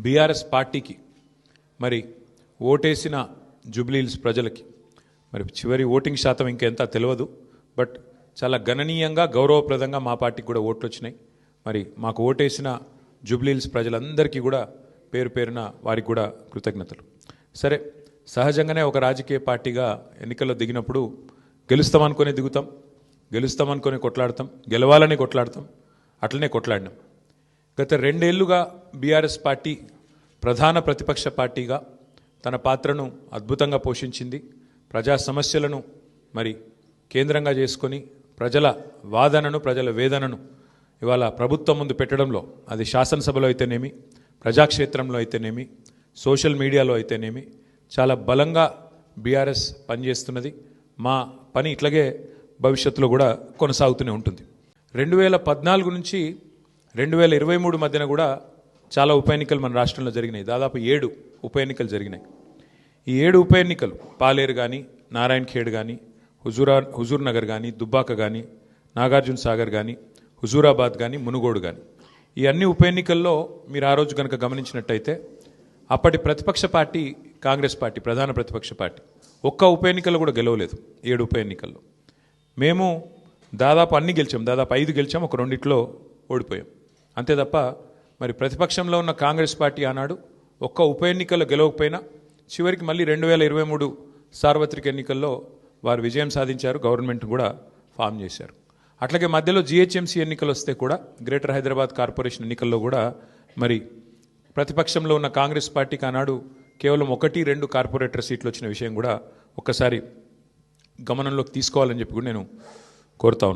BRS పార్టీకి మరి ఓటేసిన జూబ్లీహిల్స్ ప్రజలకి మరి చివరి ఓటింగ్ శాతం ఇంకెంత తెలియదు. బట్ చాలా గణనీయంగా గౌరవప్రదంగా మా పార్టీకి కూడా ఓట్లు వచ్చినాయి. మరి మాకు ఓటేసిన జూబ్లీహిల్స్ ప్రజలందరికీ కూడా పేరు పేరున వారికి కూడా కృతజ్ఞతలు. సరే, సహజంగానే ఒక రాజకీయ పార్టీగా ఎన్నికల్లో దిగినప్పుడు గెలుస్తామనుకొని దిగుతాం, గెలుస్తామనుకొని కొట్లాడతాం, గెలవాలని కొట్లాడతాం, అట్లనే కొట్లాడినాం. గత 2 ఏళ్లుగా బీఆర్ఎస్ పార్టీ ప్రధాన ప్రతిపక్ష పార్టీగా తన పాత్రను అద్భుతంగా పోషించింది. ప్రజా సమస్యలను మరి కేంద్రంగా చేసుకొని ప్రజల వాదనను, ప్రజల వేదనను ఇవాళ ప్రభుత్వం ముందు పెట్టడంలో, అది శాసనసభలో అయితేనేమి, ప్రజాక్షేత్రంలో అయితేనేమి, సోషల్ మీడియాలో అయితేనేమి చాలా బలంగా బీఆర్ఎస్ పనిచేస్తున్నది. మా పని ఇట్లాగే భవిష్యత్తులో కూడా కొనసాగుతూనే ఉంటుంది. 2014 నుంచి 2023 మధ్యన కూడా చాలా ఉప ఎన్నికలు మన రాష్ట్రంలో జరిగినాయి. దాదాపు 7 ఉప ఎన్నికలు జరిగినాయి. ఈ 7 ఉప ఎన్నికలు పాలేరు కానీ, నారాయణ ఖేడ్ కానీ, హుజూర్ నగర్ కానీ, దుబ్బాక కానీ, నాగార్జున సాగర్ కానీ, హుజూరాబాద్ కానీ, మునుగోడు కానీ, ఈ అన్ని ఉప ఎన్నికల్లో మీరు ఆ రోజు కనుక గమనించినట్టయితే అప్పటి ప్రతిపక్ష పార్టీ కాంగ్రెస్ పార్టీ, ప్రధాన ప్రతిపక్ష పార్టీ, ఒక్క ఉప ఎన్నికల్లో కూడా గెలవలేదు. 7 ఉప ఎన్నికల్లో మేము దాదాపు అన్ని గెలిచాం. దాదాపు 5 గెలిచాం, ఒక 2 ఓడిపోయాం. అంతే తప్ప మరి ప్రతిపక్షంలో ఉన్న కాంగ్రెస్ పార్టీ ఆనాడు ఒక్క ఉప ఎన్నికల్లో గెలవకపోయినా చివరికి మళ్ళీ 2023 సార్వత్రిక ఎన్నికల్లో వారు విజయం సాధించారు, గవర్నమెంట్ కూడా ఫామ్ చేశారు. అట్లాగే మధ్యలో జిహెచ్ఎంసీ ఎన్నికలు వస్తే కూడా, గ్రేటర్ హైదరాబాద్ కార్పొరేషన్ ఎన్నికల్లో కూడా మరి ప్రతిపక్షంలో ఉన్న కాంగ్రెస్ పార్టీకి ఆనాడు కేవలం 1-2 కార్పొరేటర్ సీట్లు వచ్చిన విషయం కూడా ఒక్కసారి గమనంలోకి తీసుకోవాలని చెప్పి కూడా నేను కోరుతా ఉన్నాను.